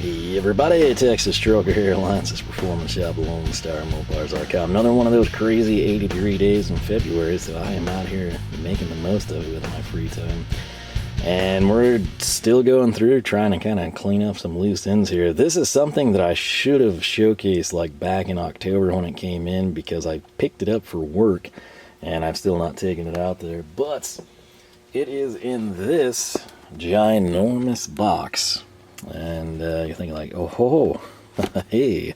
Hey everybody, Texas Trucker here, Alliance's Performance Shop, Lone Star Mopars Archive. Another one of those crazy 80-degree days in February, so I am out here making the most of it with my free time. And we're still going through trying to kind of clean up some loose ends here. This is something that I should have showcased like back in October when it came in, because I picked it up for work and I've still not taken it out there. But it is in this ginormous box. And you're thinking like, oh ho, hey,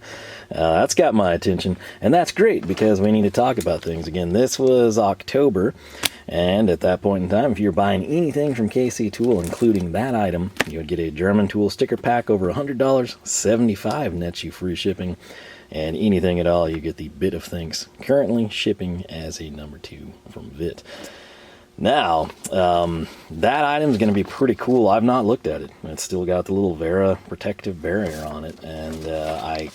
that's got my attention. And that's great, because we need to talk about things. Again, this was October, and at that point in time, if you're buying anything from KC Tool, including that item, you would get a German tool sticker pack over $100, 75 nets you free shipping, and anything at all, you get the Bit of Thanks, currently shipping as a number 2 from VIT. Now, that item is going to be pretty cool. I've not looked at it. It's still got the little Wera protective barrier on it, and I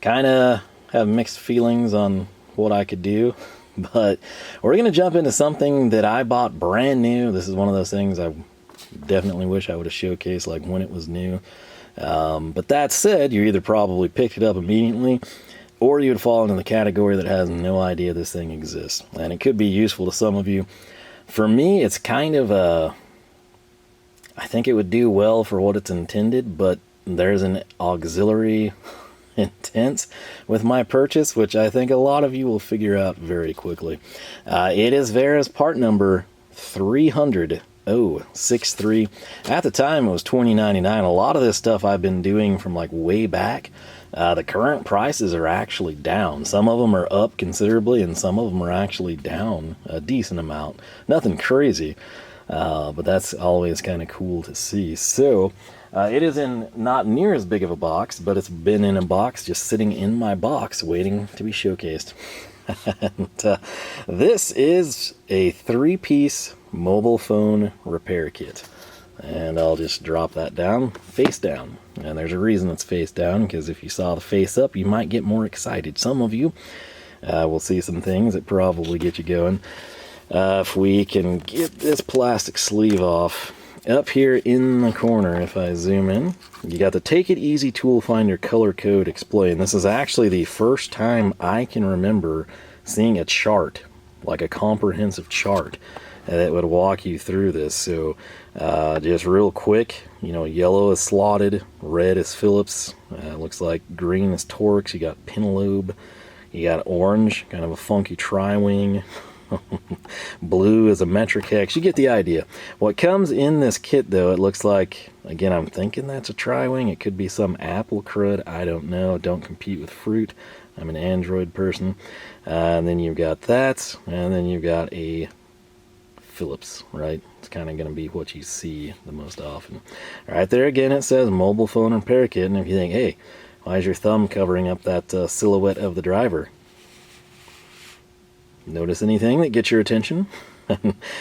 kind of have mixed feelings on what I could do, but we're going to jump into something that I bought brand new. This is one of those things I definitely wish I would have showcased like when it was new. But that said, you either probably picked it up immediately, or you would fall into the category that has no idea this thing exists. And it could be useful to some of you. For me, it's kind of a... I think it would do well for what it's intended, but there's an auxiliary intent with my purchase, which I think a lot of you will figure out very quickly. It is Wera's part number 300-063. At the time, it was $20.99. A lot of this stuff I've been doing from like way back. The current prices are actually down. Some of them are up considerably, and some of them are actually down a decent amount. Nothing crazy, but that's always kind of cool to see. So it is in not near as big of a box, but it's been in a box just sitting in my box waiting to be showcased. And, this is a 3-piece mobile phone repair kit. And I'll just drop that down, face down. And there's a reason it's face down, because if you saw the face up, you might get more excited. Some of you will see some things that probably get you going. If we can get this plastic sleeve off, up here in the corner, if I zoom in, you got the Take It Easy Toolfinder color code explained. This is actually the first time I can remember seeing a chart, like a comprehensive chart, that would walk you through this. So just real quick, you know, yellow is slotted, red is Phillips, looks like green is Torx, you got Penelope, you got orange, kind of a funky tri-wing, blue is a metric hex. You get the idea. What comes in this kit, though, it looks like, again, I'm thinking that's a tri-wing. It could be some apple crud, I don't know. Don't compete with fruit. I'm an Android person. And then you've got that, and then you've got a Phillips, right? It's kind of going to be what you see the most often. Right there again, it says mobile phone repair kit, and if you think, hey, why is your thumb covering up that silhouette of the driver? Notice anything that gets your attention?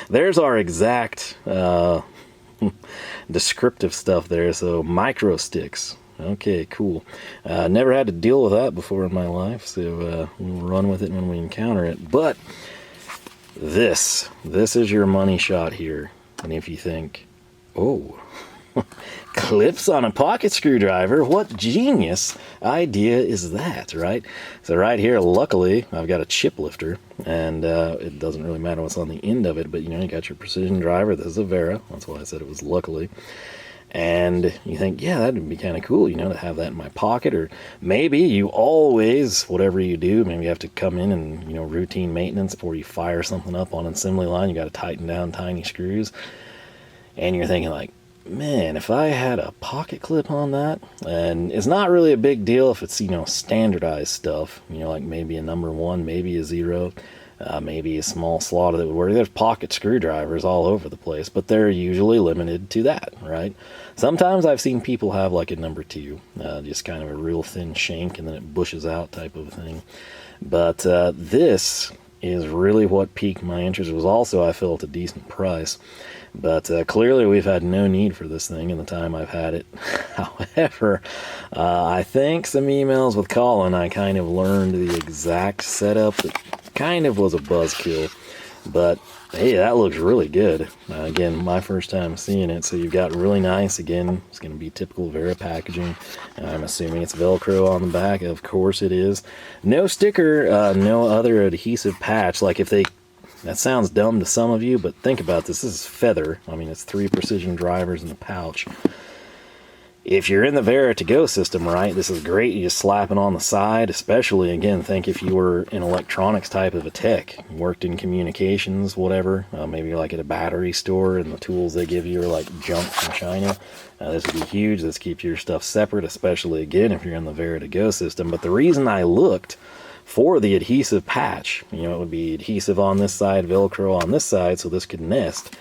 There's our exact descriptive stuff there. So micro sticks. Okay, cool. Never had to deal with that before in my life, so we'll run with it when we encounter it. But this is your money shot here. And if you think, oh, clips on a pocket screwdriver, what genius idea is that, right? So right here, luckily, I've got a chip lifter, and it doesn't really matter what's on the end of it, but you know, you got your precision driver. This is a Wera, that's why I said it was luckily. And you think, yeah, that'd be kind of cool, you know, to have that in my pocket. Or maybe you always, whatever you do, maybe you have to come in and, you know, routine maintenance before you fire something up on an assembly line. You got to tighten down tiny screws. And you're thinking like, man, if I had a pocket clip on that, and it's not really a big deal if it's, you know, standardized stuff, you know, like maybe a number 1, maybe a 0, maybe a small slot that would work. There's pocket screwdrivers all over the place, but they're usually limited to that, right? Sometimes I've seen people have like a number 2, just kind of a real thin shank and then it bushes out type of thing. But this is really what piqued my interest. It was also, I felt, a decent price. But clearly we've had no need for this thing in the time I've had it. However, I think some emails with Colin, I kind of learned the exact setup that kind of was a buzzkill. But hey, that looks really good. Again, my first time seeing it. So you've got really nice, again, it's going to be typical Wera packaging. I'm assuming it's Velcro on the back. Of course it is. No sticker, no other adhesive patch. Like if they, that sounds dumb to some of you, but think about this. This is feather. I mean, it's 3 precision drivers in a pouch. If you're in the Wera to-go system, right, this is great. You just slap it on the side, especially, again, think if you were an electronics type of a tech, worked in communications, whatever, maybe you're like at a battery store and the tools they give you are like junk from China. This would be huge. This keeps your stuff separate, especially, again, if you're in the Wera to-go system. But the reason I looked for the adhesive patch, you know, it would be adhesive on this side, Velcro on this side, so this could nest.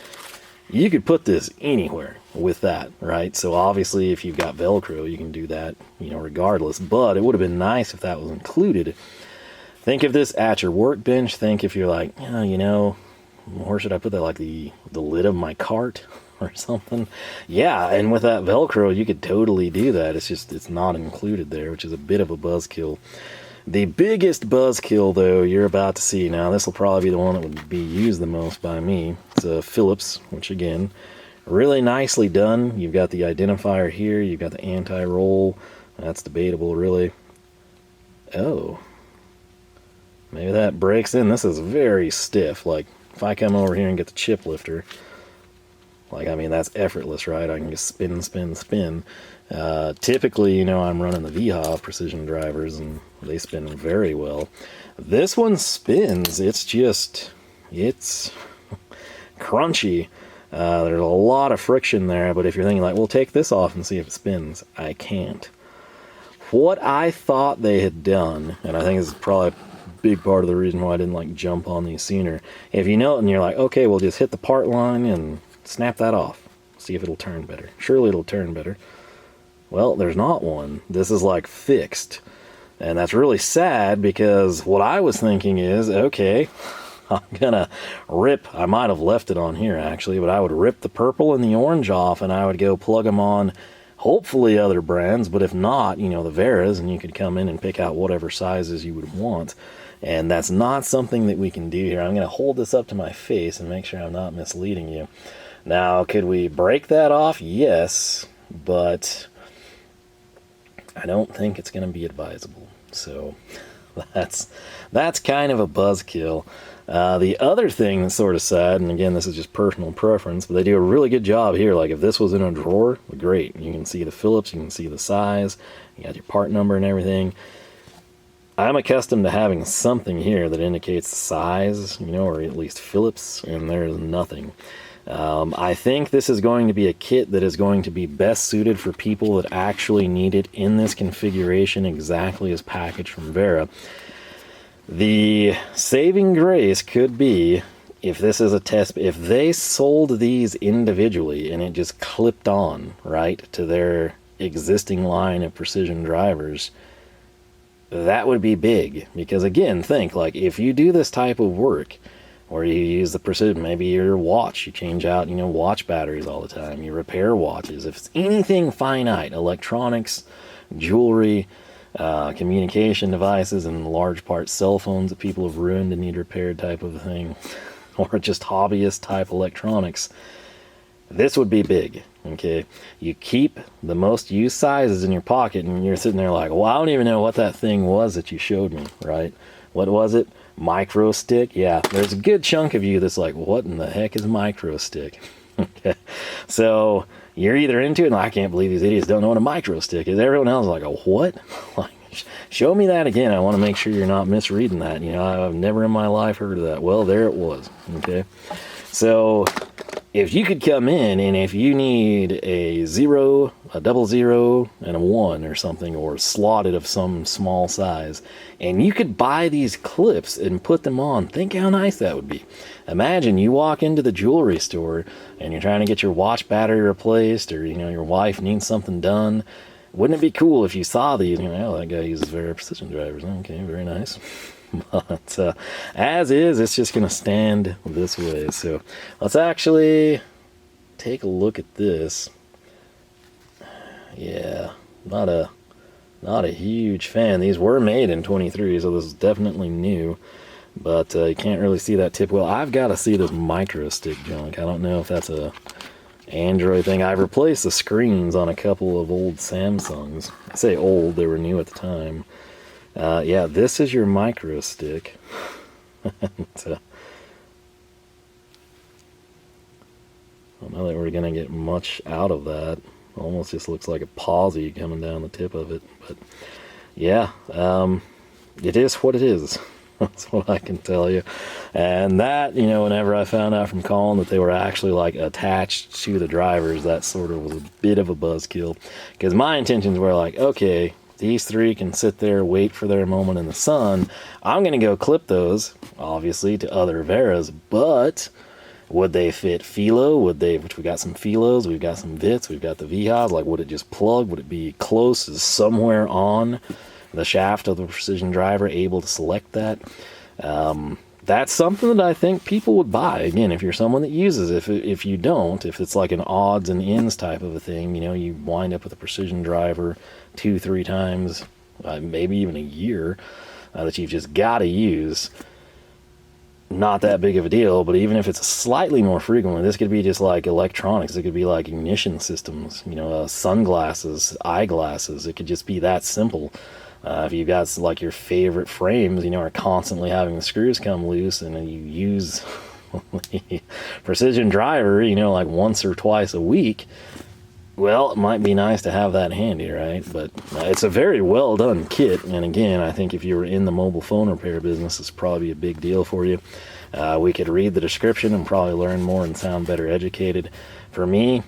You could put this anywhere with that, right? So obviously if you've got Velcro, you can do that, you know, regardless. But it would have been nice if that was included. Think of this at your workbench. Think if you're like, oh, you know, where should I put that? Like the lid of my cart or something? Yeah, and with that Velcro, you could totally do that. It's just, it's not included there, which is a bit of a buzzkill. The biggest buzzkill, though, you're about to see now. This will probably be the one that would be used the most by me. It's a Phillips, which again, really nicely done. You've got the identifier here. You've got the anti-roll. That's debatable, really. Oh, maybe that breaks in. This is very stiff. Like if I come over here and get the chip lifter, like, I mean, that's effortless, right? I can just spin, spin, spin. Typically, you know, I'm running the VHA precision drivers and they spin very well. This one spins. It's just, it's crunchy. There's a lot of friction there, but if you're thinking like, well, take this off and see if it spins, I can't. What I thought they had done, and I think this is probably a big part of the reason why I didn't like jump on these sooner. If you know it and you're like, okay, well, just hit the part line and snap that off. See if it'll turn better. Surely it'll turn better. Well, there's not one. This is like fixed. And that's really sad because what I was thinking is, okay, I'm gonna rip, I might have left it on here actually, but I would rip the purple and the orange off and I would go plug them on hopefully other brands, but if not, you know, the Weras, and you could come in and pick out whatever sizes you would want. And that's not something that we can do here. I'm gonna hold this up to my face and make sure I'm not misleading you. Now, could we break that off? Yes, but I don't think it's going to be advisable. So that's kind of a buzzkill. The other thing that's sort of sad, and again, this is just personal preference, but they do a really good job here. Like if this was in a drawer, great. You can see the Phillips, you can see the size, you got your part number and everything. I'm accustomed to having something here that indicates the size, you know, or at least Phillips, and there's nothing. I think this is going to be a kit that is going to be best suited for people that actually need it in this configuration exactly as packaged from Wera. The saving grace could be, if this is a test, if they sold these individually and it just clipped on, right, to their existing line of precision drivers, that would be big. Because again, think, like, if you do this type of work, or you use the precision, maybe your watch, you change out, you know, watch batteries all the time, you repair watches. If it's anything finite, electronics, jewelry, communication devices, and in large part cell phones that people have ruined and need repaired type of a thing, or just hobbyist type electronics, this would be big, okay? You keep the most used sizes in your pocket and you're sitting there like, well, I don't even know what that thing was that you showed me, right? What was it? Micro stick? Yeah, there's a good chunk of you that's like, what in the heck is micro stick? Okay, so you're either into it, and I can't believe these idiots don't know what a micro stick is. Everyone else is like, a what? Like, show me that again. I want to make sure you're not misreading that. You know, I've never in my life heard of that. Well, there it was. Okay, so if you could come in and if you need a 0, a 00, and a 1 or something, or slotted of some small size, and you could buy these clips and put them on, think how nice that would be. Imagine you walk into the jewelry store and you're trying to get your watch battery replaced, or, you know, your wife needs something done. Wouldn't it be cool if you saw these, you know, oh, that guy uses Wera precision drivers. Okay, very nice. But as is, it's just going to stand this way. So let's actually take a look at this. Yeah, not a huge fan. These were made in 23, so this is definitely new. but you can't really see that tip well. I've got to see this micro stick junk. I don't know if that's a Android thing. I've replaced the screens on a couple of old Samsungs. I say old, they were new at the time. Yeah, this is your micro stick. I don't know that we're gonna get much out of that. Almost just looks like a posy coming down the tip of it, but yeah, it is what it is. That's what I can tell you. And that, you know, whenever I found out from Colin that they were actually like attached to the drivers, that sort of was a bit of a buzzkill, because my intentions were like, okay, these three can sit there, wait for their moment in the sun. I'm gonna go clip those, obviously, to other Veras, but would they fit Philo? Would they, which we got some Philos, we've got some Vits, we've got the Vihas, like would it just plug? Would it be close as somewhere on the shaft of the precision driver, able to select that? That's something that I think people would buy. Again, if you're someone that uses it. If you don't, if it's like an odds and ends type of a thing, you know, you wind up with a precision driver 2-3 times, maybe even a year, that you've just got to use. Not that big of a deal, but even if it's slightly more frequently, this could be just like electronics. It could be like ignition systems, you know, sunglasses, eyeglasses. It could just be that simple. If you've got like your favorite frames, you know, are constantly having the screws come loose, and then you use precision driver, you know, like once or twice a week, well, it might be nice to have that handy, right? But it's a very well done kit, and again, I think if you were in the mobile phone repair business, it's probably a big deal for you. We could read the description and probably learn more and sound better educated. For me,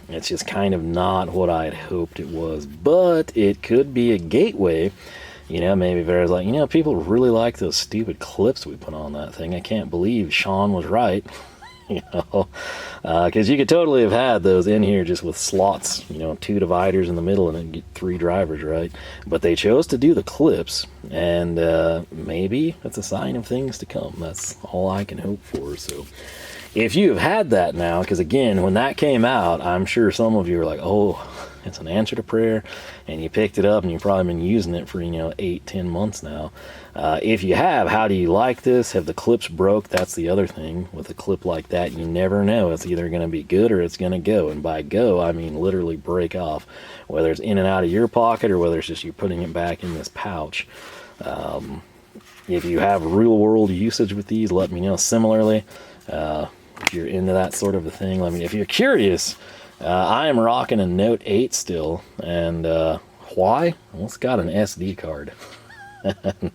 it's just kind of not what I had hoped it was, but it could be a gateway. You know, maybe Vera's like, you know, people really like those stupid clips we put on that thing. I can't believe Sean was right. You know, because you could totally have had those in here just with slots, you know, 2 dividers in the middle and then get 3 drivers, right? But they chose to do the clips, and maybe that's a sign of things to come. That's all I can hope for. So if you have had that now, because again, when that came out, I'm sure some of you are like, oh, it's an answer to prayer, and you picked it up and you've probably been using it for, you know, 8-10 months now. If you have, how do you like this? Have the clips broke? That's the other thing. With a clip like that, you never know. It's either going to be good or it's going to go. And by go, I mean literally break off. Whether it's in and out of your pocket or whether it's just you're putting it back in this pouch. If you have real world usage with these, let me know. Similarly, if you're into that sort of a thing, let me know. If you're curious, I am rocking a Note 8 still. And why? Well, it's got an SD card. And,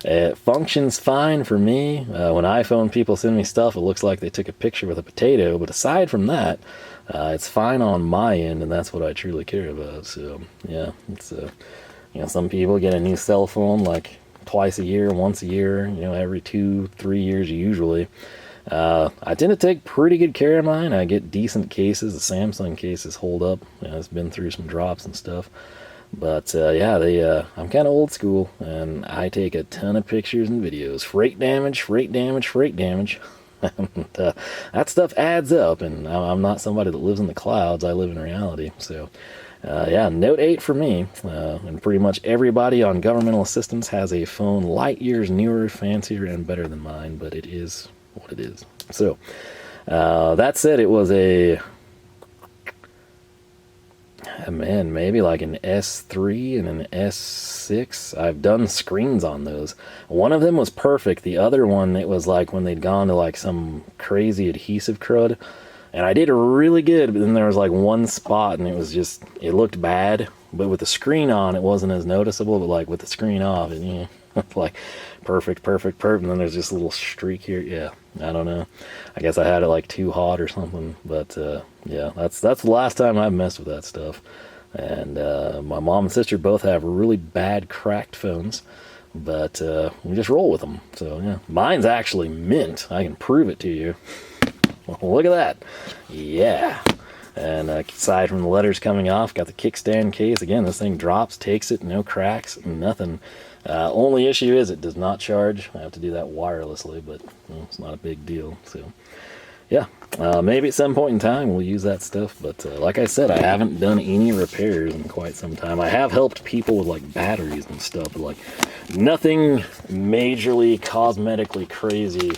it functions fine for me. When iPhone people send me stuff, it looks like they took a picture with a potato, but aside from that, it's fine on my end, and that's what I truly care about. So yeah, it's you know, some people get a new cell phone like twice a year, once a year, you know, every 2-3 years usually. I tend to take pretty good care of mine. I get decent cases. The Samsung cases hold up. You know, it's been through some drops and stuff. But yeah, I'm kind of old school, and I take a ton of pictures and videos. Freight damage, freight damage, freight damage. And, that stuff adds up, and I'm not somebody that lives in the clouds. I live in reality. So yeah, Note 8 for me. And pretty much everybody on governmental assistance has a phone light years newer, fancier, and better than mine, but it is what it is. So that said, it was a... man, maybe like an S3 and an S6. I've done screens on those. One of them was perfect. The other one, it was like when they'd gone to like some crazy adhesive crud. And I did really good, but then there was like one spot and it was just, it looked bad. But with the screen on, it wasn't as noticeable. But like with the screen off, and you know, like perfect. And then there's this little streak here. Yeah, I don't know. I guess I had it like too hot or something. But yeah, that's the last time I've messed with that stuff. And my mom and sister both have really bad cracked phones, but we just roll with them. So yeah, mine's actually mint. I can prove it to you. Look at that. Yeah. And aside from the letters coming off, got the kickstand case. Again, this thing drops, takes it, no cracks, nothing. Only issue is it does not charge. I have to do that wirelessly, but well, it's not a big deal. So yeah, maybe at some point in time we'll use that stuff. But like I said, I haven't done any repairs in quite some time. I have helped people with like batteries and stuff, but like nothing majorly cosmetically crazy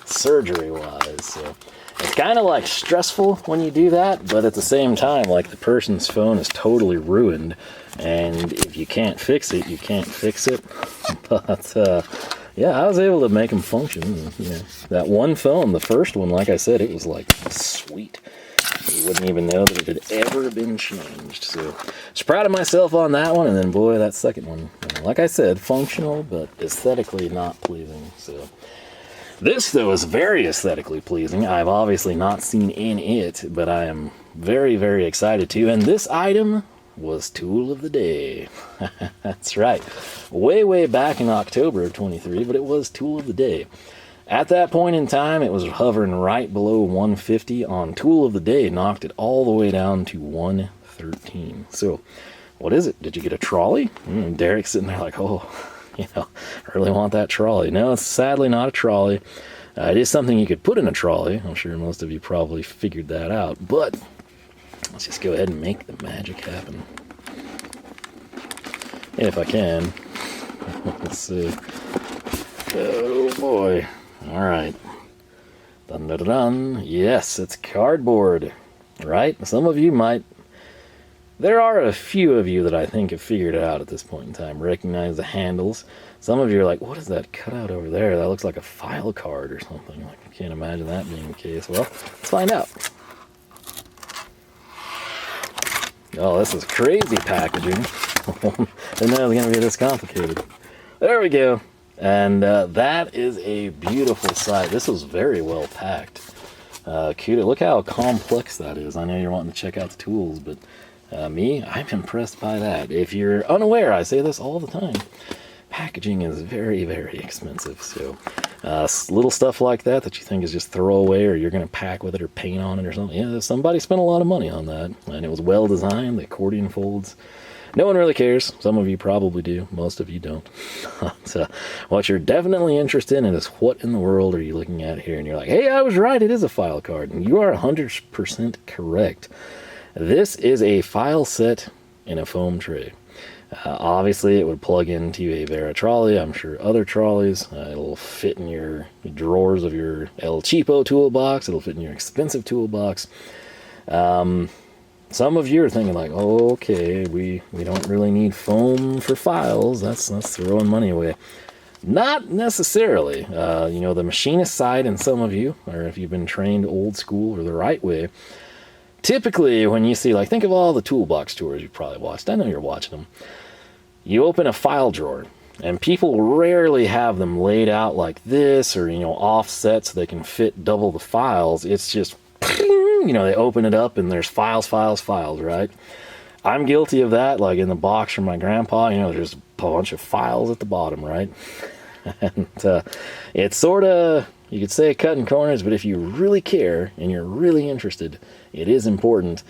surgery wise. So it's kind of like stressful when you do that, but at the same time, like, the person's phone is totally ruined, and if you can't fix it, you can't fix it. But yeah, I was able to make them function. And, you know, that one phone, the first one, like I said, it was like sweet. You wouldn't even know that it had ever been changed. So I was proud of myself on that one. And then, boy, that second one, like I said, functional, but aesthetically not pleasing. So this, though, is very aesthetically pleasing. I've obviously not seen in it, but I am very, very excited to. And this item was Tool of the Day. That's right. Way, way back in October of 23, but it was Tool of the Day. At that point in time, it was hovering right below 150. On Tool of the Day, knocked it all the way down to 113. So, what is it? Did you get a trolley? Derek's sitting there like, oh, you know, I really want that trolley. No, it's sadly not a trolley. It is something you could put in a trolley. I'm sure most of you probably figured that out. But let's just go ahead and make the magic happen. If I can. Let's see. Oh, boy. All right. Dun, dun, dun, dun. Yes, it's cardboard, right? Some of you might. There are a few of you that I think have figured it out at this point in time, recognize the handles. Some of you are like, what is that cutout over there? That looks like a file card or something. Like, I can't imagine that being the case. Well, let's find out. Oh, this is crazy packaging. Didn't know it was going to be this complicated. There we go. And that is a beautiful sight. This was very well packed. Cute. Look how complex that is. I know you're wanting to check out the tools, but I'm impressed by that. If you're unaware, I say this all the time, packaging is very, very expensive. So little stuff like that you think is just throwaway, or you're going to pack with it or paint on it or something. Yeah, somebody spent a lot of money on that, and it was well designed. The accordion folds. No one really cares. Some of you probably do. Most of you don't. So what you're definitely interested in is what in the world are you looking at here? And you're like, hey, I was right. It is a file card. And you are 100% correct. This is a file set in a foam tray. Obviously, it would plug into a Wera trolley. I'm sure other trolleys. It'll fit in your drawers of your El Cheapo toolbox. It'll fit in your expensive toolbox. Some of you are thinking like, oh, okay, we don't really need foam for files. That's throwing money away. Not necessarily. You know, the machinist side in some of you, or if you've been trained old school or the right way, typically when you see, like, think of all the toolbox tours you've probably watched. I know you're watching them. You open a file drawer, and people rarely have them laid out like this, or, you know, offset so they can fit double the files. It's just, you know, they open it up and there's files, right? I'm guilty of that, like in the box from my grandpa, you know, there's a bunch of files at the bottom, right? And it's sort of, you could say cutting corners, but if you really care and you're really interested, it is important.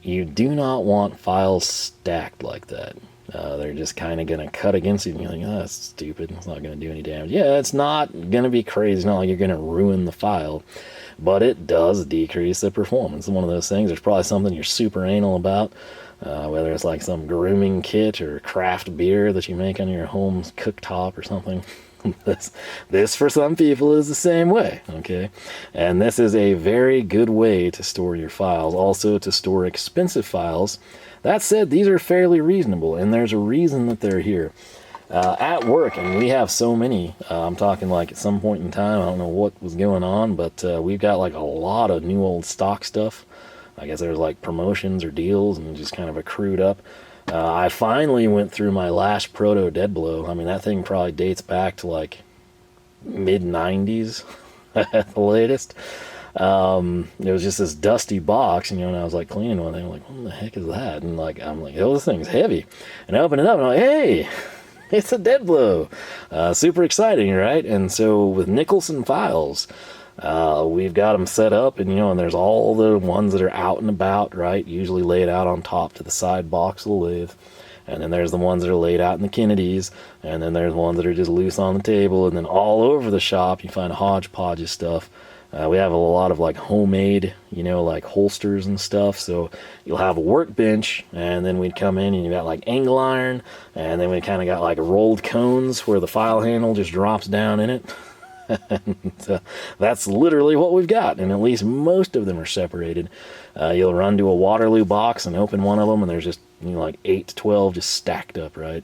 You do not want files stacked like that. They're just kind of going to cut against you and you're like, oh, that's stupid. It's not going to do any damage. Yeah, it's not going to be crazy. It's not like you're going to ruin the file, but it does decrease the performance. It's one of those things. There's probably something you're super anal about, whether it's like some grooming kit or craft beer that you make on your home cooktop or something. This for some people is the same way, okay? And this is a very good way to store your files. Also, to store expensive files. That said, these are fairly reasonable, and there's a reason that they're here. At work, and we have so many, I'm talking like at some point in time, I don't know what was going on, but we've got like a lot of new old stock stuff. I guess there's like promotions or deals and just kind of accrued up. I finally went through my last proto dead blow. I mean, that thing probably dates back to like mid-90s at the latest. It was just this dusty box, and, you know, and I was like cleaning one thing, I'm like, what the heck is that? And like, I'm like, oh, this thing's heavy. And I open it up and I'm like, hey, it's a dead blow. Super exciting, right? And so with Nicholson files, we've got them set up, and, you know, and there's all the ones that are out and about, right? Usually laid out on top to the side box of the lathe. And then there's the ones that are laid out in the Kennedys, and then there's ones that are just loose on the table, and then all over the shop you find a hodgepodge of stuff. We have a lot of like homemade, you know, like holsters and stuff. So you'll have a workbench, and then we'd come in and you got like angle iron, and then we kind of got like rolled cones where the file handle just drops down in it. And, that's literally what we've got, and at least most of them are separated. You'll run to a Waterloo box and open one of them, and there's just, you know, like 8 to 12 just stacked up, right?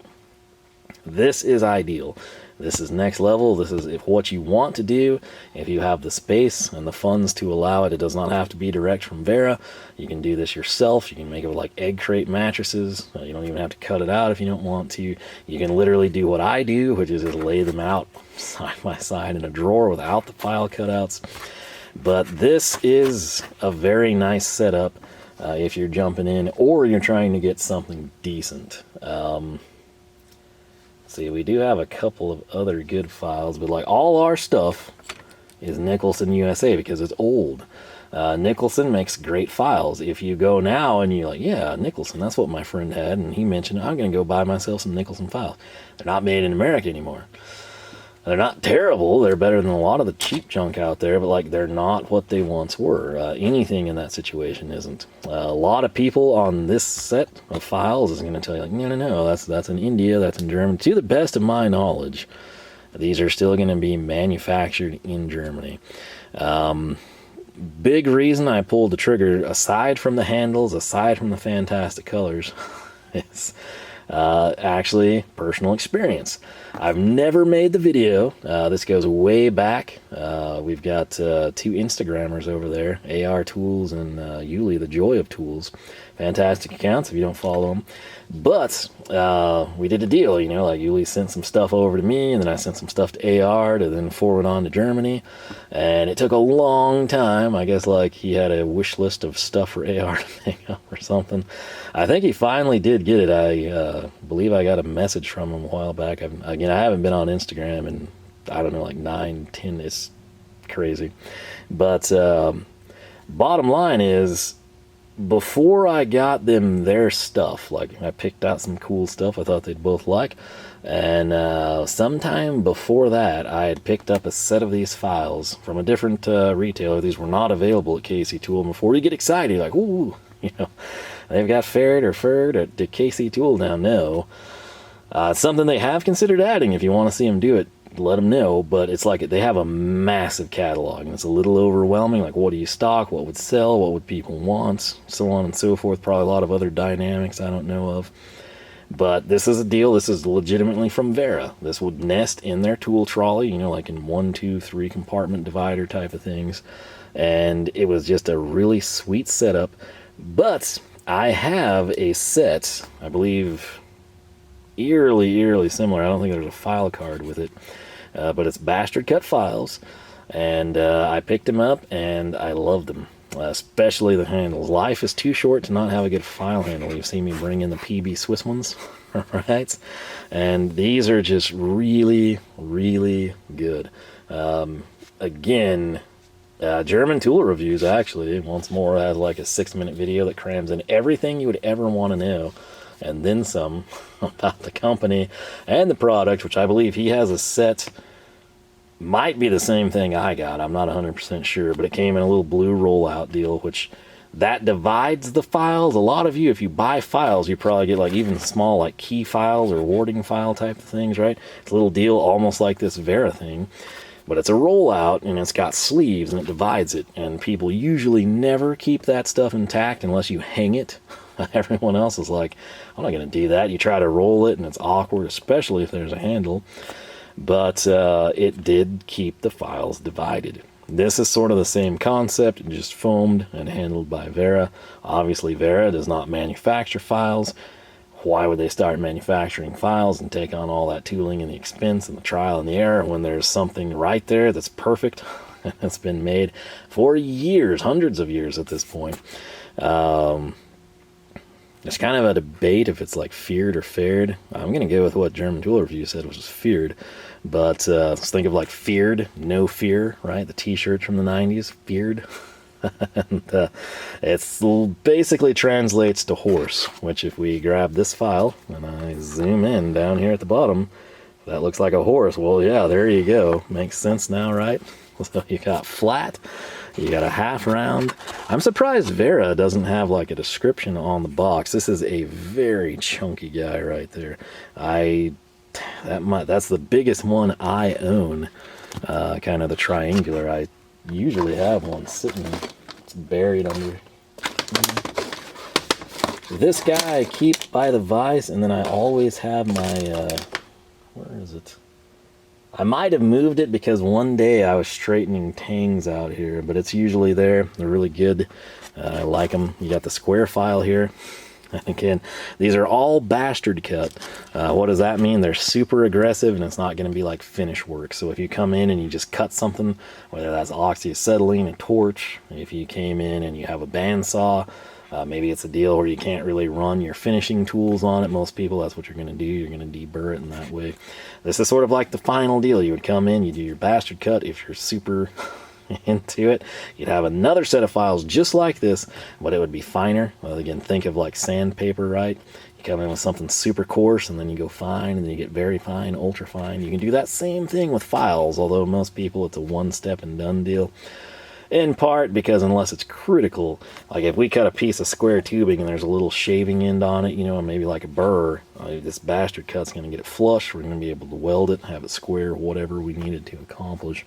This is ideal. This is next level. This is if what you want to do. If you have the space and the funds to allow it, it does not have to be direct from Wera. You can do this yourself. You can make it with like egg crate mattresses. You don't even have to cut it out if you don't want to. You can literally do what I do, which is just lay them out side by side in a drawer without the file cutouts. But this is a very nice setup if you're jumping in or you're trying to get something decent. See, we do have a couple of other good files, but like all our stuff is Nicholson USA because it's old. Nicholson makes great files. If you go now and you're like, yeah, Nicholson, that's what my friend had, and he mentioned, I'm going to go buy myself some Nicholson files. They're not made in America anymore. They're not terrible. They're better than a lot of the cheap junk out there, but like they're not what they once were. Anything in that situation isn't. A lot of people on this set of files is going to tell you like, no, that's in India, that's in Germany. To the best of my knowledge, these are still going to be manufactured in Germany. Big reason I pulled the trigger, aside from the handles, aside from the fantastic colors, is actually personal experience. I've never made the video. This goes way back. We've got 2 Instagrammers over there, AR Tools and Yuli, the Joy of Tools. Fantastic accounts if you don't follow them. But we did a deal, you know, like Yuli sent some stuff over to me, and then I sent some stuff to AR to then forward on to Germany. And it took a long time. I guess like he had a wish list of stuff for AR to make up or something. I think he finally did get it. I believe I got a message from him a while back. Again, I haven't been on Instagram in, I don't know, like 9, 10, it's crazy. But bottom line is, before I got them their stuff, like I picked out some cool stuff I thought they'd both like, and sometime before that I had picked up a set of these files from a different retailer. These were not available at KC Tool. And before you get excited, like, ooh, you know, they've got Pferd at KC Tool now. No, it's something they have considered adding. If you want to see them do it, let them know. But it's like they have a massive catalog, and it's a little overwhelming. Like, what do you stock? What would sell? What would people want? So on and so forth. Probably a lot of other dynamics I don't know of. But this is a deal. This is legitimately from Wera. This would nest in their tool trolley, you know, like in 1, 2, 3 compartment divider type of things. And it was just a really sweet setup. But I have a set, I believe, eerily similar. I don't think there's a file card with it. But it's bastard cut files. And I picked them up and I loved them. Especially the handles. Life is too short to not have a good file handle. You've seen me bring in the PB Swiss ones, right? And these are just really good. Again, German Tool Reviews actually, once more, has like a 6-minute video that crams in everything you would ever want to know, and then some, about the company and the product, which I believe he has a set. Might be the same thing I got, I'm not 100% sure, but it came in a little blue rollout deal, which that divides the files. A lot of you, if you buy files, you probably get like even small like key files or warding file type of things, right? It's a little deal almost like this Wera thing, but it's a rollout and it's got sleeves and it divides it, and people usually never keep that stuff intact unless you hang it. Everyone else is like, I'm not going to do that. You try to roll it and it's awkward, especially if there's a handle. But it did keep the files divided. This is sort of the same concept, just foamed and handled by Wera. Obviously, Wera does not manufacture files. Why would they start manufacturing files and take on all that tooling and the expense and the trial and the error when there's something right there that's perfect? That's been made for years, hundreds of years at this point. There's kind of a debate if it's like Pferd or Pferd. I'm going to go with what German Tool Review said, which was Pferd. But let's think of like Pferd, no fear, right? The t-shirts from the 90s, Pferd. And it basically translates to horse, which if we grab this file and I zoom in down here at the bottom, that looks like a horse. Well, yeah, there you go. Makes sense now, right? So you got flat, you got a half round. I'm surprised Wera doesn't have like a description on the box. This is a very chunky guy right there. That's the biggest one I own, kind of the triangular. I usually have one sitting, it's buried under. This guy I keep by the vise, and then I always have my, where is it? I might have moved it because one day I was straightening tangs out here, but it's usually there. They're really good. I like them. You got the square file here. Again, these are all bastard cut. What does that mean? They're super aggressive, and it's not going to be like finish work. So if you come in and you just cut something, whether that's oxyacetylene, a torch, if you came in and you have a bandsaw, maybe it's a deal where you can't really run your finishing tools on it. Most people, that's what you're going to do. You're going to deburr it in that way. This is sort of like the final deal. You would come in, you do your bastard cut. If you're super into it, you'd have another set of files just like this, but it would be finer. Well, again, think of like sandpaper, right? You come in with something super coarse, and then you go fine, and then you get very fine, ultra fine. You can do that same thing with files, although most people, it's a one-step and done deal. In part because unless it's critical, like if we cut a piece of square tubing and there's a little shaving end on it, you know, maybe like a burr, this bastard cut's going to get it flush. We're going to be able to weld it, have it square, whatever we needed to accomplish.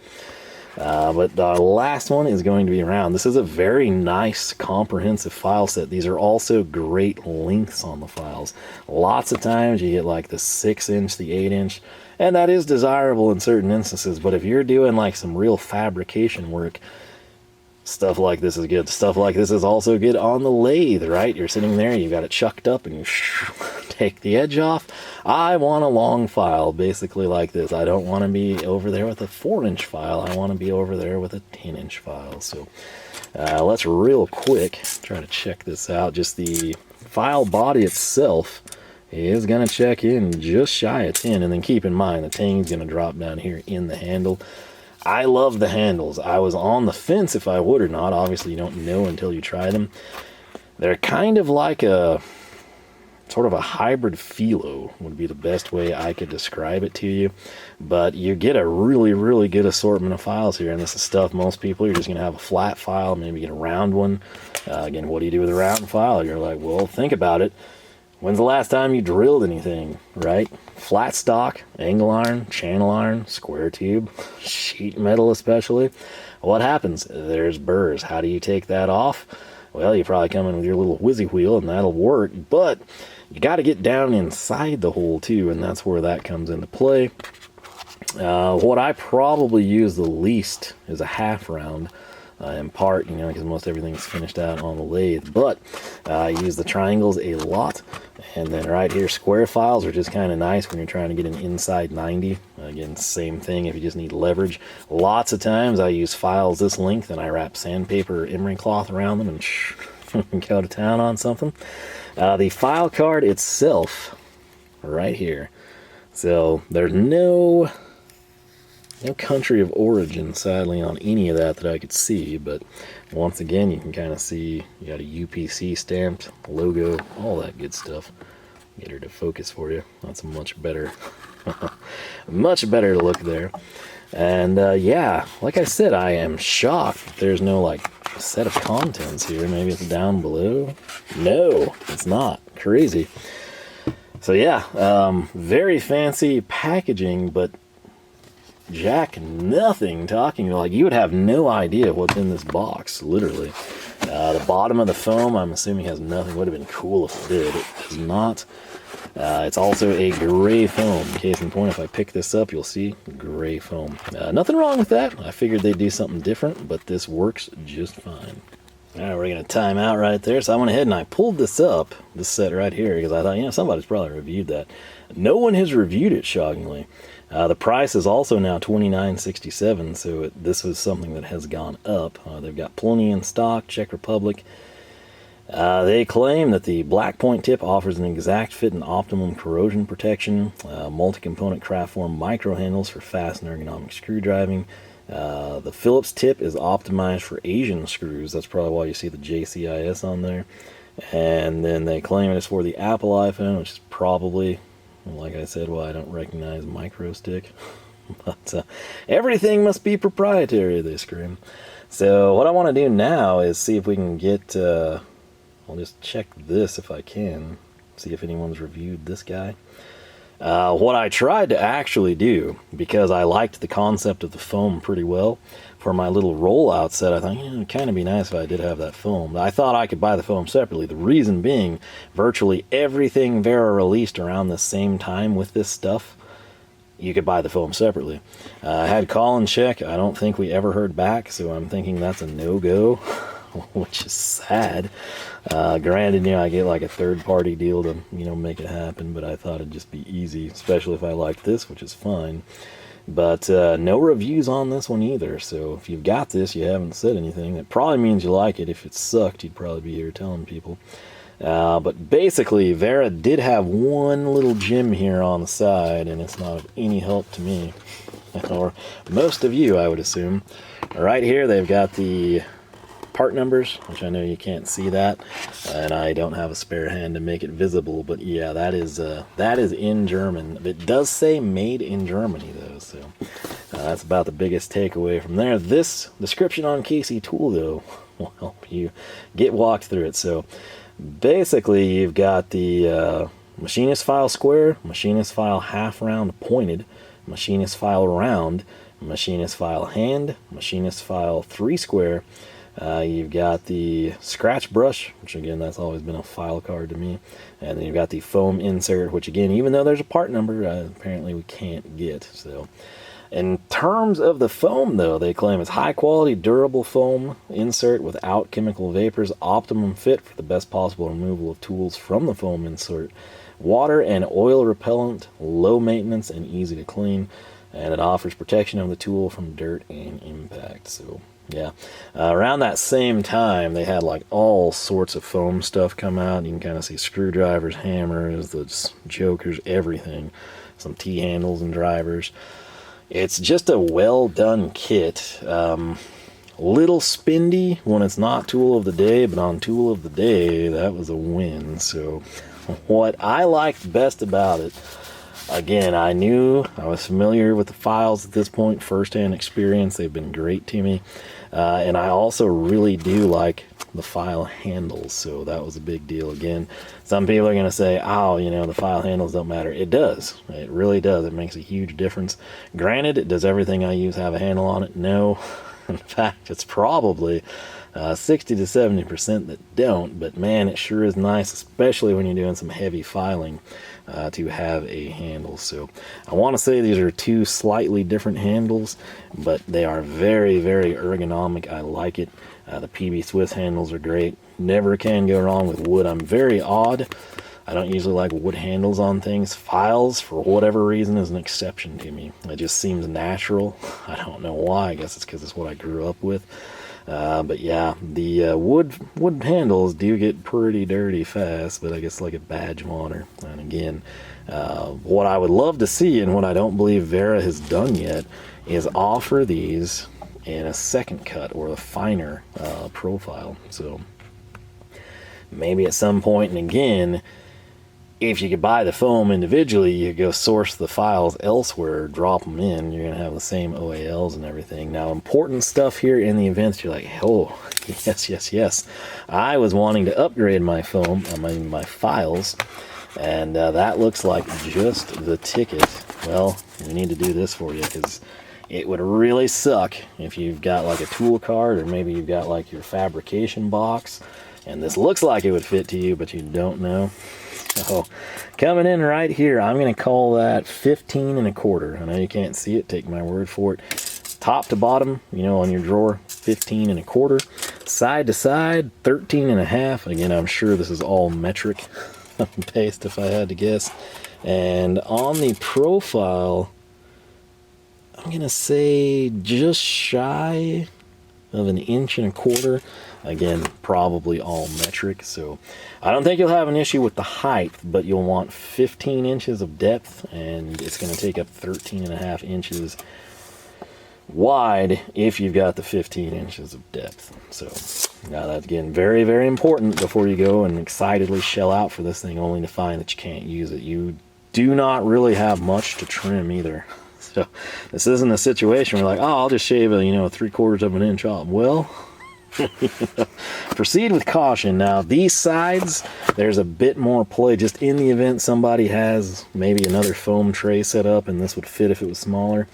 But the last one is going to be round. This is a very nice comprehensive file set. These are also great lengths on the files. Lots of times you get like the 6-inch, the 8-inch, and that is desirable in certain instances. But if you're doing like some real fabrication work, stuff like this is good. Stuff like this is also good on the lathe, right? You're sitting there, you've got it chucked up, and you take the edge off. I want a long file, basically like this. I don't want to be over there with a 4-inch file. I want to be over there with a 10-inch file. So let's real quick try to check this out. Just the file body itself is going to check in just shy of 10. And then keep in mind, the tang's going to drop down here in the handle. I love the handles. I was on the fence if I would or not. Obviously, you don't know until you try them. They're kind of like a sort of a hybrid philo would be the best way I could describe it to you. But you get a really, really good assortment of files here. And this is stuff most people, you're just going to have a flat file, maybe get a round one. Again, what do you do with a round file? You're like, well, think about it. When's the last time you drilled anything, right? Flat stock, angle iron, channel iron, square tube, sheet metal especially. What happens? There's burrs. How do you take that off? Well, you probably come in with your little whizzy wheel and that'll work, but you got to get down inside the hole too, and that's where that comes into play. What I probably use the least is a half round. In part, you know, because most everything's finished out on the lathe, but I use the triangles a lot. And then right here, square files are just kind of nice when you're trying to get an inside 90. Again, same thing if you just need leverage. Lots of times I use files this length and I wrap sandpaper or emery cloth around them and go to town on something. The file card itself, right here. So there's no country of origin, sadly, on any of that I could see, but once again, you can kind of see you got a UPC stamped logo, all that good stuff. Get her to focus for you. That's much better, much better look there. And yeah, like I said, I am shocked there's no like set of contents here. Maybe it's down below. No, it's not. Crazy. So yeah, very fancy packaging, but jack nothing talking. Like, you would have no idea what's in this box, literally. The bottom of the foam, I'm assuming, has nothing. Would have been cool if it did. It does not. It's also a gray foam. Case in point, if I pick this up, you'll see gray foam. Nothing wrong with that. I figured they'd do something different, but this works just fine. Alright, we're going to time out right there. So I went ahead and I pulled this up, this set right here, because I thought, somebody's probably reviewed that. No one has reviewed it, shockingly. The price is also now $29.67, so this is something that has gone up. They've got plenty in stock, Czech Republic. They claim that the black point tip offers an exact fit and optimum corrosion protection, multi-component craft form micro handles for fast and ergonomic screw driving. The Phillips tip is optimized for Asian screws. That's probably why you see the JCIS on there. And then they claim it's for the Apple iPhone, which is probably, like I said, why I don't recognize micro stick. But everything must be proprietary, they scream. So what I want to do now is see if we can get, I'll just check this if I can, see if anyone's reviewed this guy. What I tried to actually do, because I liked the concept of the foam pretty well, for my little rollout set, I thought, it'd kind of be nice if I did have that foam. I thought I could buy the foam separately. The reason being, virtually everything Wera released around the same time with this stuff, you could buy the foam separately. I had Colin check. I don't think we ever heard back, so I'm thinking that's a no-go, which is sad. Granted, I get like a third-party deal to, make it happen, but I thought it'd just be easy, especially if I liked this, which is fine. But no reviews on this one either, so if you've got this, you haven't said anything. That probably means you like it. If it sucked, you'd probably be here telling people. But basically, Wera did have one little gem here on the side, and it's not of any help to me, or most of you, I would assume. Right here, they've got the part numbers, which I know you can't see that, and I don't have a spare hand to make it visible, but yeah, that is in German. It does say made in Germany though, so that's about the biggest takeaway from there. This description on KC Tool though will help you get walked through it. So basically, you've got the machinist file square, machinist file half round pointed, machinist file round, machinist file hand, machinist file 3 square. You've got the scratch brush, which again, that's always been a file card to me. And then you've got the foam insert, which again, even though there's a part number, apparently we can't get. So in terms of the foam though, they claim it's high quality, durable foam insert without chemical vapors, optimum fit for the best possible removal of tools from the foam insert, water and oil repellent, low maintenance and easy to clean, and it offers protection of the tool from dirt and impact. So yeah, around that same time, they had like all sorts of foam stuff come out. You can kind of see screwdrivers, hammers, the jokers, everything. Some T-handles and drivers. It's just a well-done kit. Little spendy when it's not tool of the day, but on tool of the day, that was a win. So what I liked best about it, again, I was familiar with the files at this point, first-hand experience. They've been great to me. And I also really do like the file handles, so that was a big deal. Again, some people are going to say, oh, the file handles don't matter. It does. It really does. It makes a huge difference. Granted, does everything I use have a handle on it? No. In fact, it's probably 60 to 70% that don't, but man, it sure is nice, especially when you're doing some heavy filing, to have a handle. So I want to say these are two slightly different handles, but they are very, very ergonomic. I like it. The PB Swiss handles are great. Never can go wrong with wood. I'm very odd. I don't usually like wood handles on things. Files, for whatever reason, is an exception to me. It just seems natural. I don't know why. I guess it's because it's what I grew up with. But yeah, the wood handles do get pretty dirty fast, but I guess like a badge of honor. And again, what I would love to see, and what I don't believe Wera has done yet, is offer these in a second cut or a finer profile. So maybe at some point, and again, if you could buy the foam individually, you go source the files elsewhere, drop them in, you're going to have the same OALs and everything. Now, important stuff here in the events, you're like, oh, yes. I was wanting to upgrade my foam, my files, and that looks like just the ticket. Well, we need to do this for you, because it would really suck if you've got like a tool cart, or maybe you've got like your fabrication box, and this looks like it would fit to you, but you don't know. So coming in right here, I'm going to call that 15 1/4. I know you can't see it, take my word for it. Top to bottom, on your drawer, 15 1/4. Side to side, 13 1/2. Again, I'm sure this is all metric based if I had to guess. And on the profile, I'm going to say just shy of 1 1/4. Again, probably all metric, so I don't think you'll have an issue with the height, but you'll want 15 inches of depth, and it's going to take up 13 1/2 inches wide if you've got the 15 inches of depth. So now that's, again, very, very important before you go and excitedly shell out for this thing only to find that you can't use it. You do not really have much to trim either. So this isn't a situation where like, oh, I'll just shave a, 3/4 of an inch off. Well, proceed with caution. Now these sides, there's a bit more play just in the event somebody has maybe another foam tray set up and this would fit if it was smaller.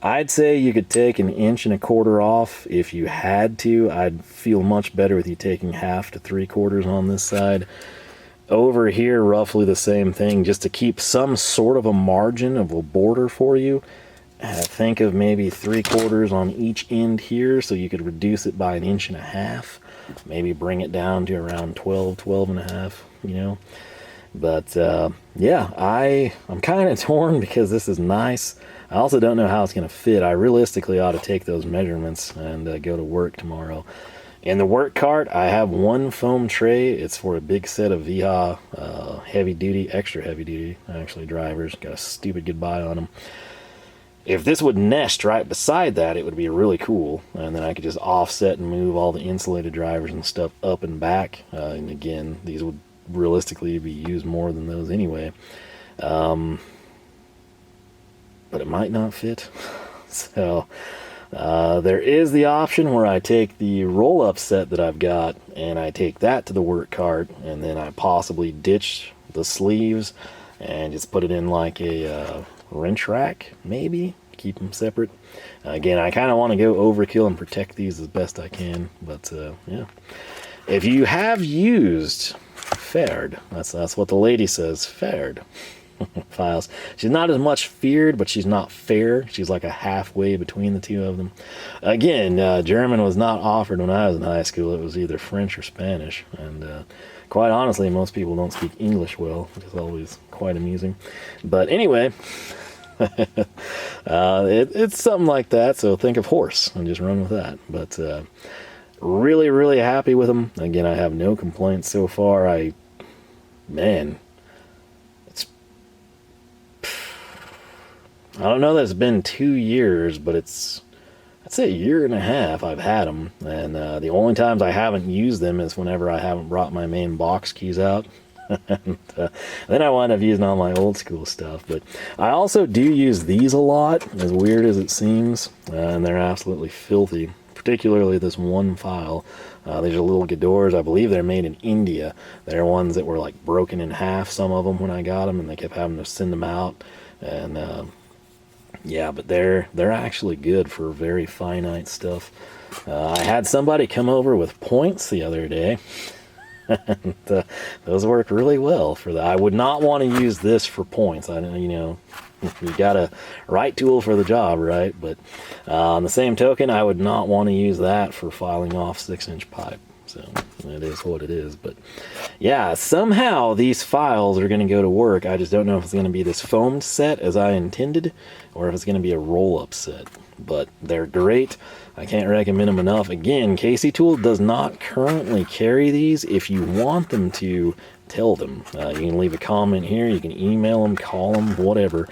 I'd say you could take 1.25 inches off if you had to. I'd feel much better with you taking 1/2 to 3/4 on this side. Over here, roughly the same thing, just to keep some sort of a margin of a border for you. Think of maybe 3/4 on each end here, so you could reduce it by 1.5 inches. Maybe bring it down to around 12.5, But yeah, I'm kind of torn because this is nice. I also don't know how it's going to fit. I realistically ought to take those measurements and go to work tomorrow. In the work cart, I have one foam tray. It's for a big set of VHA heavy duty, extra heavy duty, actually, drivers. Got a stupid goodbye on them. If this would nest right beside that, it would be really cool. And then I could just offset and move all the insulated drivers and stuff up and back. And again, these would realistically be used more than those anyway. But it might not fit. So there is the option where I take the roll-up set that I've got and I take that to the work cart, and then I possibly ditch the sleeves and just put it in like a wrench rack, maybe keep them separate. Again, I kind of want to go overkill and protect these as best I can, but yeah. If you have used Pferd, that's what the lady says, Pferd files. She's not as much feared, but she's not fair. She's like a halfway between the two of them. Again, German was not offered when I was in high school. It was either French or Spanish, and quite honestly, most people don't speak English well, which is always quite amusing. But anyway, it's something like that, so think of horse and just run with that. But really, really happy with them. Again, I have no complaints so far. I don't know that it's been 2 years, but I'd say 1.5 years I've had them. And the only times I haven't used them is whenever I haven't brought my main box keys out. And then I wind up using all my old school stuff. But I also do use these a lot, as weird as it seems. And they're absolutely filthy, particularly this one file. These are little Gedores. I believe they're made in India. They're ones that were like broken in half, some of them, when I got them, and they kept having to send them out. And yeah, but they're actually good for very finite stuff. I had somebody come over with points the other day, and those work really well for that. I would not want to use this for points. You got a right tool for the job, right? But on the same token, I would not want to use that for filing off 6-inch pipe. So it is what it is. But yeah, somehow these files are going to go to work. I just don't know if it's going to be this foamed set as I intended, or if it's going to be a roll-up set. But they're great. I can't recommend them enough. Again, Casey Tool does not currently carry these. If you want them to, tell them. You can leave a comment here. You can email them, call them, whatever.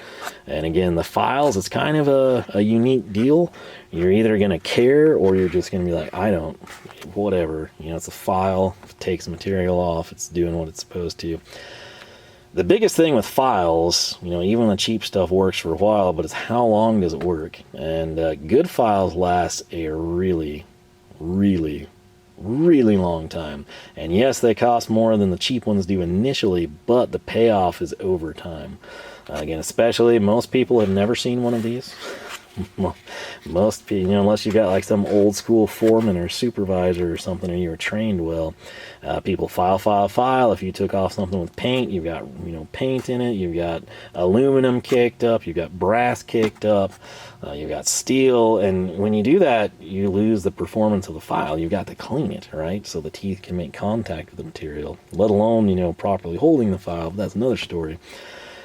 And again, the files, it's kind of a unique deal. You're either going to care, or you're just going to be like, I don't, whatever. It's a file. It takes material off. It's doing what it's supposed to. The biggest thing with files, even the cheap stuff works for a while, but it's how long does it work? And good files last a really, really, really long time. And yes, they cost more than the cheap ones do initially, but the payoff is over time. Again, especially most people have never seen one of these. Most people, unless you got like some old school foreman or supervisor or something, or you were trained well, people file. If you took off something with paint, you've got paint in it, you've got aluminum caked up, you've got brass caked up, you've got steel, and when you do that, you lose the performance of the file. You've got to clean it, right, so the teeth can make contact with the material, let alone properly holding the file. But that's another story.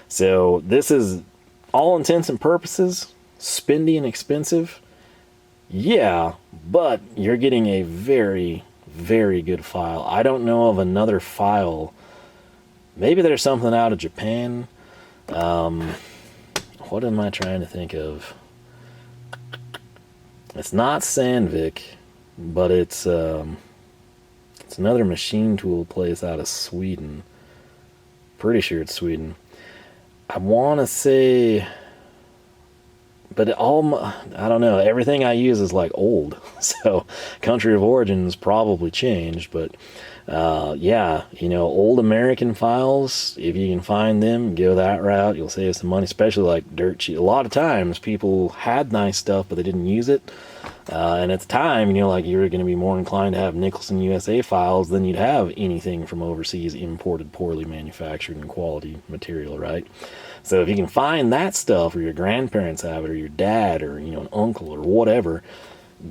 So this is, all intents and purposes, spendy and expensive, yeah, but you're getting a very, very good file. I don't know of another file. Maybe there's something out of Japan. What am I trying to think of? It's not Sandvik, but it's another machine tool place out of Sweden. Pretty sure it's Sweden. I want to say but I don't know, everything I use is like old. So country of origin's probably changed, but yeah, you know, old American files, if you can find them, go that route, you'll save some money, especially like dirt cheap. A lot of times people had nice stuff, but they didn't use it. And at the time, you know, like you were going to be more inclined to have Nicholson USA files than you'd have anything from overseas imported, poorly manufactured and quality material, right? So if you can find that stuff, or your grandparents have it, or your dad, or, you know, an uncle or whatever,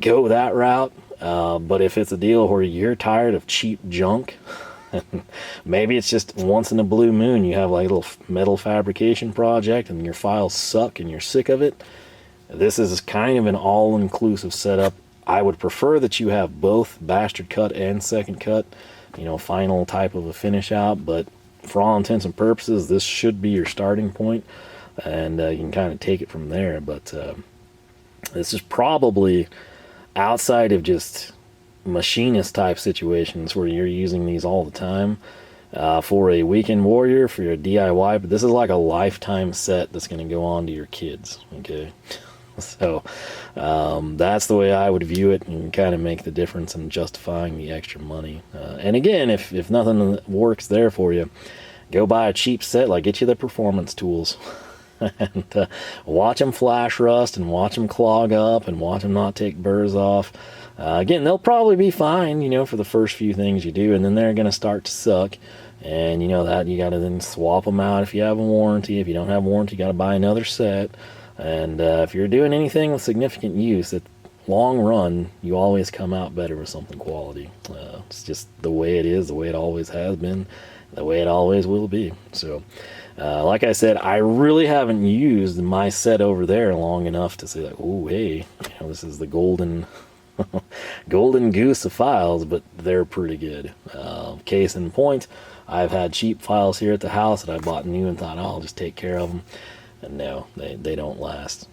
go that route. But if it's a deal where you're tired of cheap junk, maybe it's just once in a blue moon you have like a little metal fabrication project and your files suck and you're sick of it, this is kind of an all-inclusive setup. I would prefer that you have both bastard cut and second cut, you know, final type of a finish out, but for all intents and purposes, this should be your starting point, and you can kind of take it from there. But this is probably, outside of just machinist type situations where you're using these all the time, for a weekend warrior, for your DIY, but this is like a lifetime set that's going to go on to your kids, okay? So that's the way I would view it, and kind of make the difference in justifying the extra money. And again, if nothing works there for you, go buy a cheap set, like get you the performance tools. And watch them flash rust, and watch them clog up, and watch them not take burrs off. Again, they'll probably be fine, you know, for the first few things you do, and then they're going to start to suck. And you know that you got to then swap them out if you have a warranty. If you don't have a warranty, you got to buy another set. And if you're doing anything with significant use, at long run, you always come out better with something quality. It's just the way it is, the way it always has been, the way it always will be. So like I said, I really haven't used my set over there long enough to say like, oh, hey, you know, this is the golden golden goose of files, but they're pretty good. Case in point, I've had cheap files here at the house that I bought new and thought, oh, I'll just take care of them. And no, they don't last.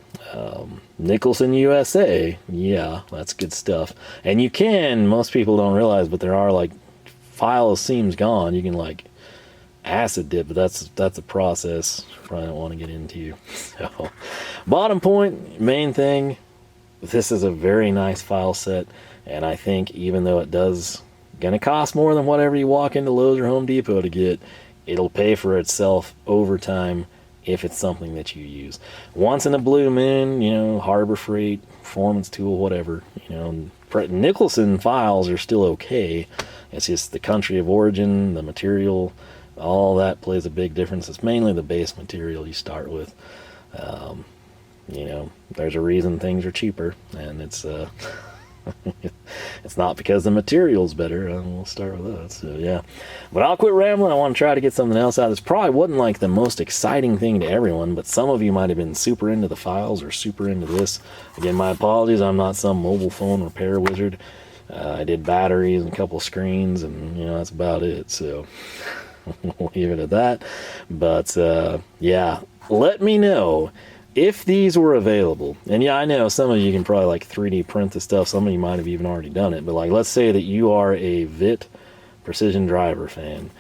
Nicholson USA, yeah, that's good stuff. And you can, most people don't realize, but there are like file seams gone. You can like acid dip, but that's a process I probably don't want to get into. So, bottom point, main thing, this is a very nice file set, and I think even though it does gonna cost more than whatever you walk into Lowe's or Home Depot to get, it'll pay for itself over time if it's something that you use. Once in a blue moon, you know, Harbor Freight, Performance Tool, whatever, you know, Nicholson files are still okay. It's just the country of origin, the material, all that plays a big difference. It's mainly the base material you start with. You know, there's a reason things are cheaper, and it's it's not because the material's better. We'll start with that. So yeah, but I'll quit rambling. I want to try to get something else out. This probably wasn't like the most exciting thing to everyone, but some of you might have been super into the files or super into this. Again, my apologies. I'm not some mobile phone repair wizard. I did batteries and a couple screens, and you know, that's about it. So we'll leave it at that. But yeah, let me know if these were available. And yeah, I know some of you can probably like 3D print the stuff. Some of you might have even already done it. But like, let's say that you are a VIT Precision Driver fan.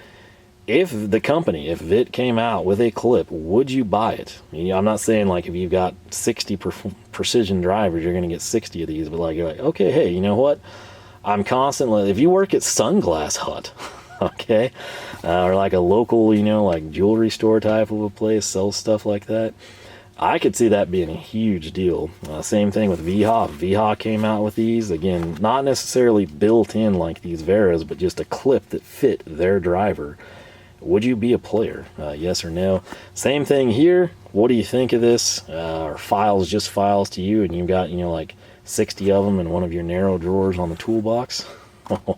If the company, if VIT came out with a clip, would you buy it? I mean, I'm not saying like if you've got 60 precision drivers, you're going to get 60 of these. But like, you're like, okay, hey, you know what? I'm constantly, if you work at Sunglass Hut, okay, or like a local, you know, like jewelry store type of a place, sells stuff like that, I could see that being a huge deal. Same thing with VHA. VHA came out with these. Again, not necessarily built in like these Veras, but just a clip that fit their driver. Would you be a player? Yes or no? Same thing here. What do you think of this? Are files just files to you, and you've got, you know, like 60 of them in one of your narrow drawers on the toolbox?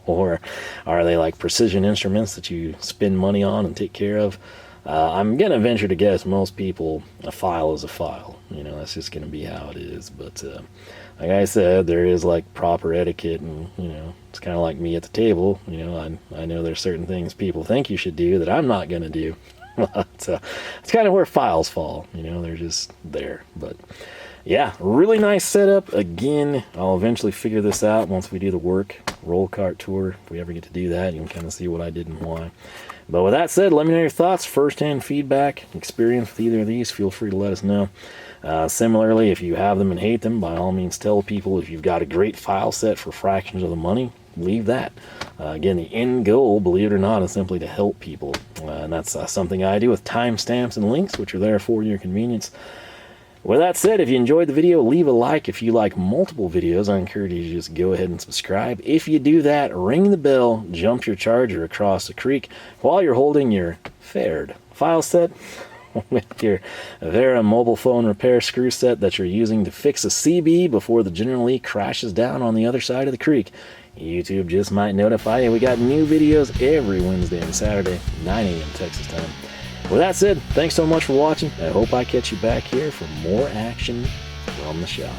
Or are they like precision instruments that you spend money on and take care of? I'm going to venture to guess most people, a file is a file. You know, that's just going to be how it is. But like I said, there is like proper etiquette, and, you know, it's kind of like me at the table. You know, I know there's certain things people think you should do that I'm not going to do. But it's kind of where files fall. You know, they're just there. But yeah, really nice setup. Again, I'll eventually figure this out once we do the work roll cart tour. If we ever get to do that, you can kind of see what I did and why. But with that said, let me know your thoughts, first-hand feedback, experience with either of these. Feel free to let us know. Similarly, if you have them and hate them, by all means tell people. If you've got a great file set for fractions of the money, leave that. Again, the end goal, believe it or not, is simply to help people. And that's something I do with timestamps and links, which are there for your convenience. With that said, if you enjoyed the video, leave a like. If you like multiple videos, I encourage you to just go ahead and subscribe. If you do that, ring the bell, jump your charger across the creek while you're holding your Pferd file set with your Wera mobile phone repair screw set that you're using to fix a CB before the General Lee crashes down on the other side of the creek. YouTube just might notify you. We got new videos every Wednesday and Saturday, 9 a.m. Texas time. With that said, thanks so much for watching. I hope I catch you back here for more action from the shop.